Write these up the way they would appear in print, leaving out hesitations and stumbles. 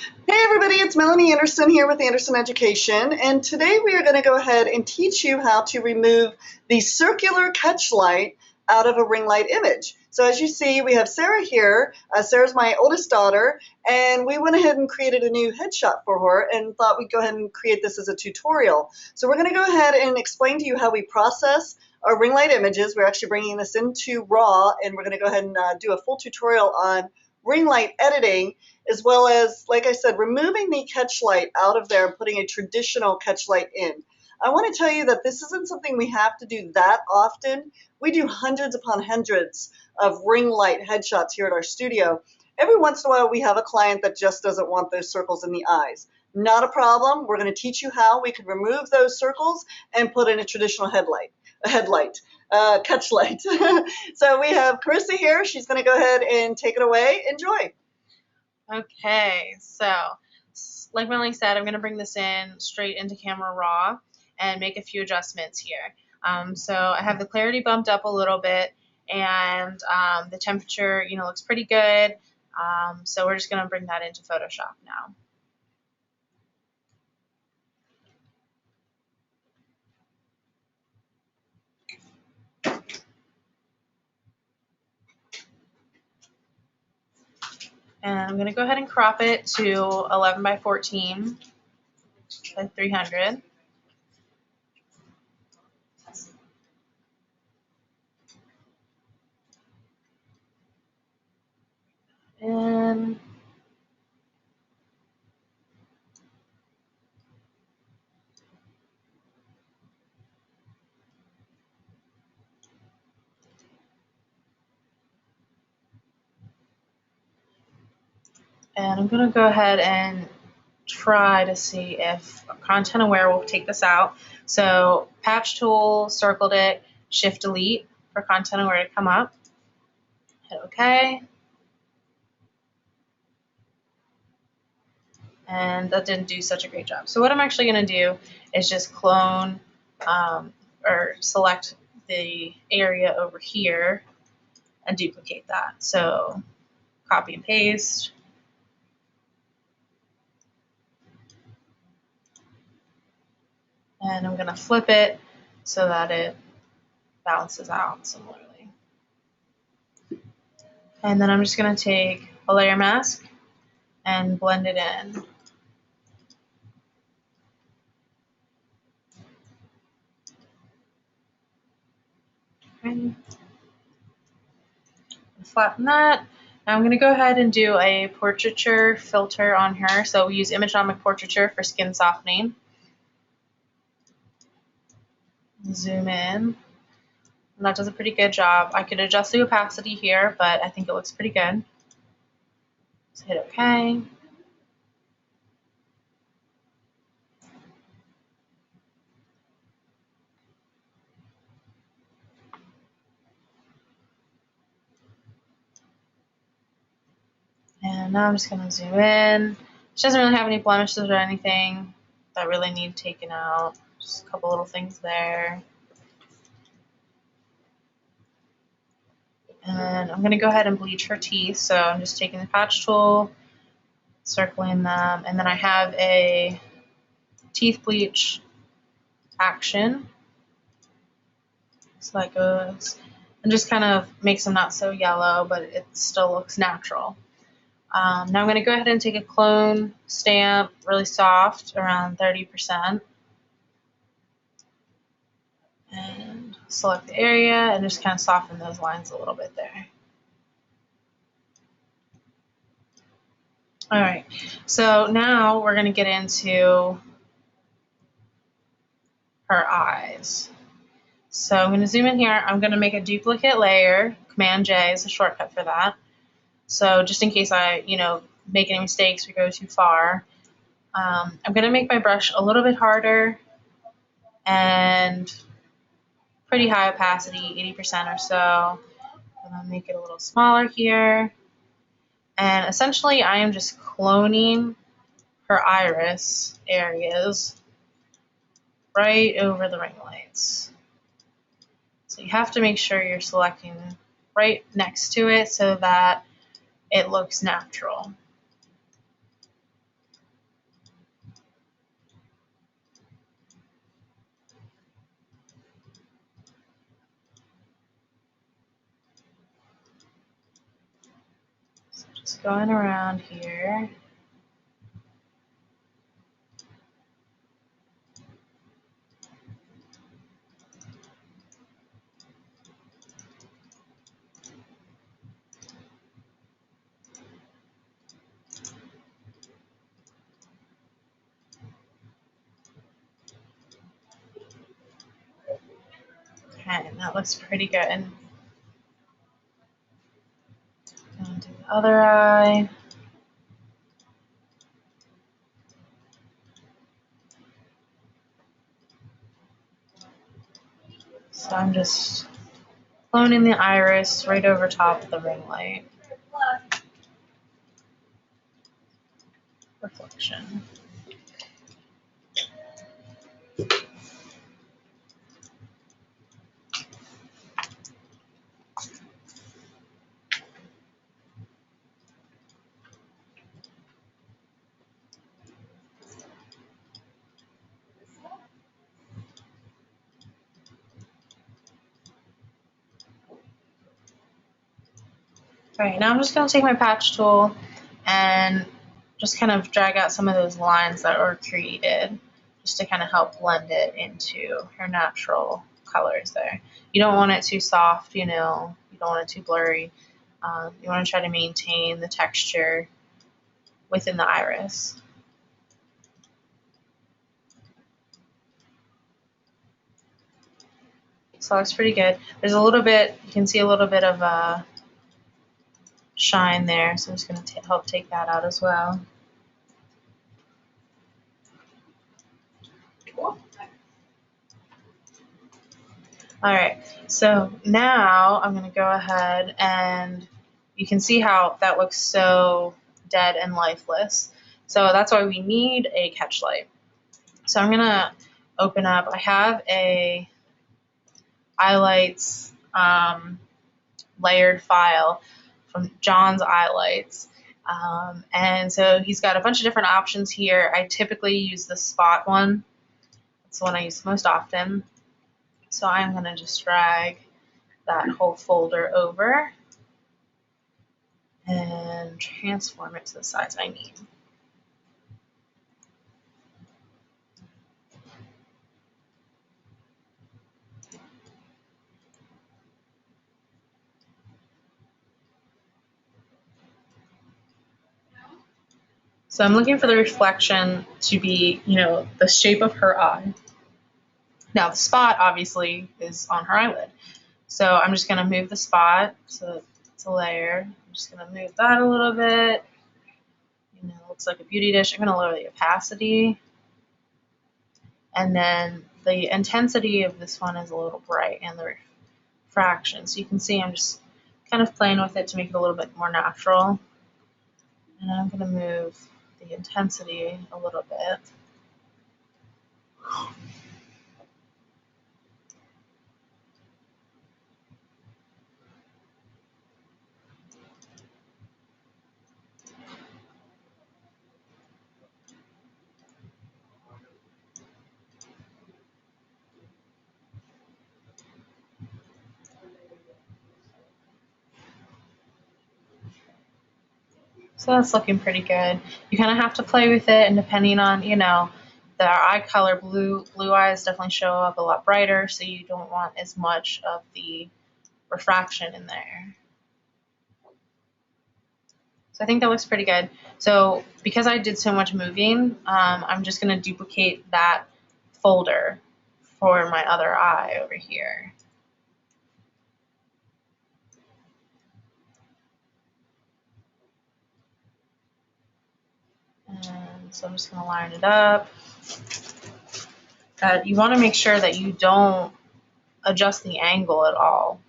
Hey everybody, it's Melanie Anderson here with Anderson Education, and today we are going to go ahead and teach you how to remove the circular catch light out of a ring light image. So as you see, we have Sarah here. Sarah's my oldest daughter, and we went ahead and created a new headshot for her and thought we'd go ahead and create this as a tutorial. So we're going to go ahead and explain to you how we process our ring light images. We're actually bringing this into RAW, and we're going to go ahead and do a full tutorial on ring light editing, as well as, like I said, removing the catch light out of there and putting a traditional catch light in. I want to tell you that this isn't something we have to do that often. We do hundreds upon hundreds of ring light headshots here at our studio. Every once in a while, we have a client that just doesn't want those circles in the eyes. Not a problem. We're going to teach you how we can remove those circles and put in a traditional catch light. So we have Carissa here. She's going to go ahead and take it away. Enjoy. Okay, so like Melanie said, I'm going to bring this in straight into Camera Raw and make a few adjustments here. So I have the clarity bumped up a little bit, and the temperature, looks pretty good. So we're just going to bring that into Photoshop now. And I'm going to go ahead and crop it to 11 by 14 by 300. And I'm going to go ahead and try to see if Content Aware will take this out. So patch tool, circled it, Shift Delete for Content Aware to come up. Hit OK. And that didn't do such a great job. So what I'm actually going to do is just clone or select the area over here and duplicate that. So copy and paste. And I'm going to flip it so that it balances out similarly. And then I'm just going to take a layer mask and blend it in. Okay. Flatten that. Now I'm going to go ahead and do a portraiture filter on her. So we use imagonomic portraiture for skin softening. Zoom in. And that does a pretty good job. I could adjust the opacity here, but I think it looks pretty good. So hit OK. And now I'm just going to zoom in. She doesn't really have any blemishes or anything that really need taken out. Just a couple little things there. And I'm going to go ahead and bleach her teeth. So I'm just taking the patch tool, circling them, and then I have a teeth bleach action. So that goes and just kind of makes them not so yellow, but it still looks natural. Now I'm going to go ahead and take a clone stamp, really soft, around 30%. And select the area and just kind of soften those lines a little bit there. All right, so now we're going to get into her eyes. So I'm going to zoom in here. I'm going to make a duplicate layer. Command J is a shortcut for that. So just in case I, make any mistakes or go too far, I'm going to make my brush a little bit harder and pretty high opacity, 80% or so. I'm going to make it a little smaller here. And essentially, I am just cloning her iris areas right over the ring lights. So you have to make sure you're selecting right next to it so that it looks natural. going around here. Okay, that looks pretty good. Going to the other eye. So I'm just cloning the iris right over top of the ring light. Reflection. Alright, now I'm just going to take my patch tool and just kind of drag out some of those lines that were created just to kind of help blend it into her natural colors there. You don't want it too soft, you know, you don't want it too blurry. You want to try to maintain the texture within the iris. So it looks pretty good. There's a little bit, you can see a little bit of shine there, so I'm just going to help take that out as well. Alright, so now I'm going to go ahead and you can see how that looks so dead and lifeless. So that's why we need a Catchlight. So I'm going to open up, I have a Eyelights layered file from John's Eyelights. And so he's got a bunch of different options here. I typically use the spot one. That's the one I use most often. So I'm going to just drag that whole folder over and transform it to the size I need. So I'm looking for the reflection to be, you know, the shape of her eye. Now the spot obviously is on her eyelid. So I'm just going to move the spot, so it's a layer. I'm just going to move that a little bit. You know, it looks like a beauty dish. I'm going to lower the opacity. And then the intensity of this one is a little bright, and the refraction. So you can see I'm just kind of playing with it to make it a little bit more natural. And I'm going to move the intensity a little bit. So that's looking pretty good. You kind of have to play with it, and depending on, you know, the eye color, blue eyes definitely show up a lot brighter, so you don't want as much of the refraction in there. So I think that looks pretty good. So because I did so much moving, I'm just going to duplicate that folder for my other eye over here. And so I'm just going to line it up. You want to make sure that you don't adjust the angle at all.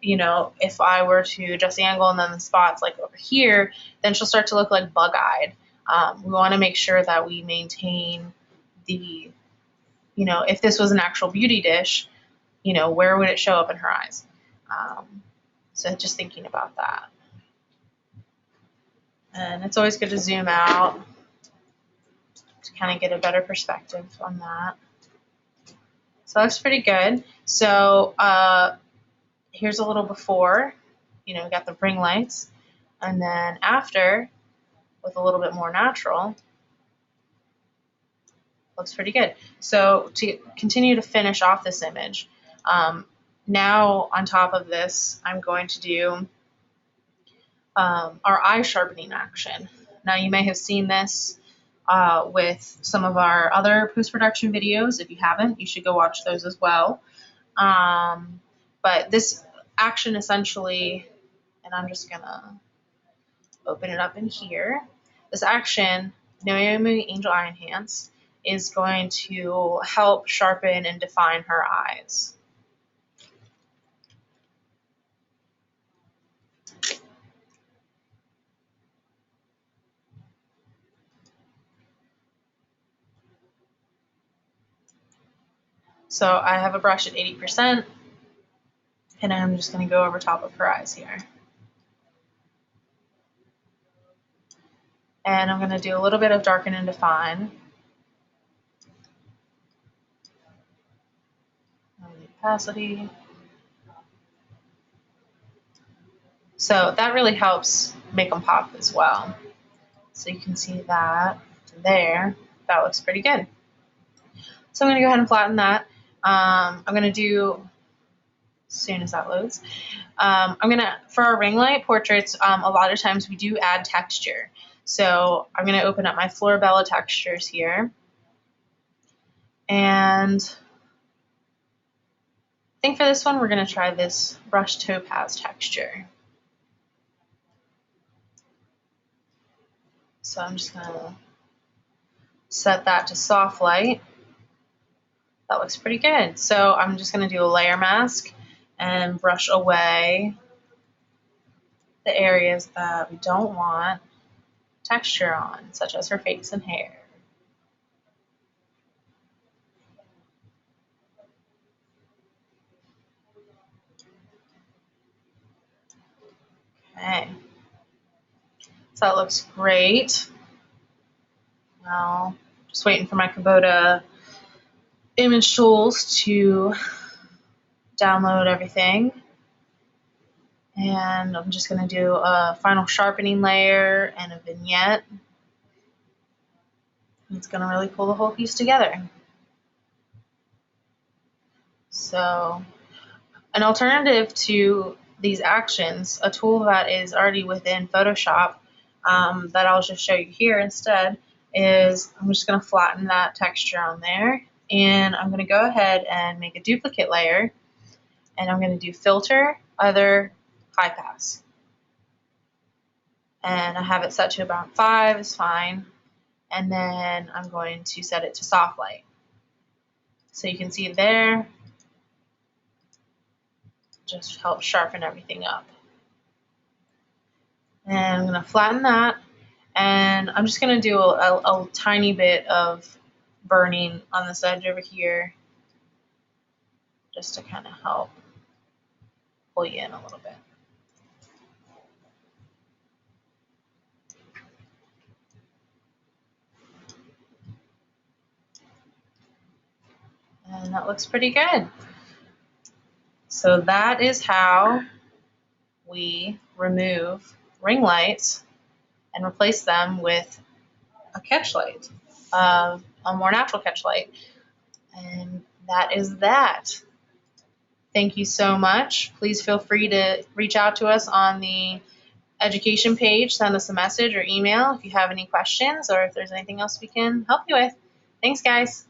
You know, if I were to adjust the angle and then the spot's like over here, then she'll start to look like bug-eyed. We want to make sure that we maintain the, you know, if this was an actual beauty dish, you know, where would it show up in her eyes? So just thinking about that. And it's always good to zoom out to kind of get a better perspective on that. So that looks pretty good. So here's a little before. You know, we got the ring lights. And then after, with a little bit more natural, looks pretty good. So to continue to finish off this image, now on top of this, I'm going to do our eye sharpening action. Now you may have seen this with some of our other post-production videos. If you haven't, you should go watch those as well. But this action essentially, and I'm just gonna open it up in here. This action, Naomi Angel Eye Enhance, is going to help sharpen and define her eyes. So I have a brush at 80%, and I'm just going to go over top of her eyes here. And I'm going to do a little bit of darken and define. Opacity. So that really helps make them pop as well. So you can see that there. That looks pretty good. So I'm going to go ahead and flatten that. I'm going to do, as soon as that loads, for our Ringlight portraits, a lot of times we do add texture. So I'm going to open up my Florabella textures here. And I think for this one, we're going to try this Brush Topaz texture. So I'm just going to set that to soft light. That looks pretty good. So I'm just going to do a layer mask and brush away the areas that we don't want texture on, such as her face and hair. Okay. So that looks great. Now, just waiting for my Kubota image tools to download everything. And I'm just going to do a final sharpening layer and a vignette. It's going to really pull the whole piece together. So, an alternative to these actions, a tool that is already within Photoshop that I'll just show you here instead, is I'm just going to flatten that texture on there. And I'm going to go ahead and make a duplicate layer. And I'm going to do filter, other, high pass. And I have it set to about 5 is fine. And then I'm going to set it to soft light. So you can see there, just help sharpen everything up. And I'm going to flatten that. And I'm just going to do a tiny bit of burning on this edge over here, just to kind of help pull you in a little bit. And that looks pretty good. So that is how we remove ring lights and replace them with a catchlight, a more natural catchlight. And that is that. Thank you so much. Please feel free to reach out to us on the education page, send us a message or email if you have any questions or if there's anything else we can help you with. Thanks, guys.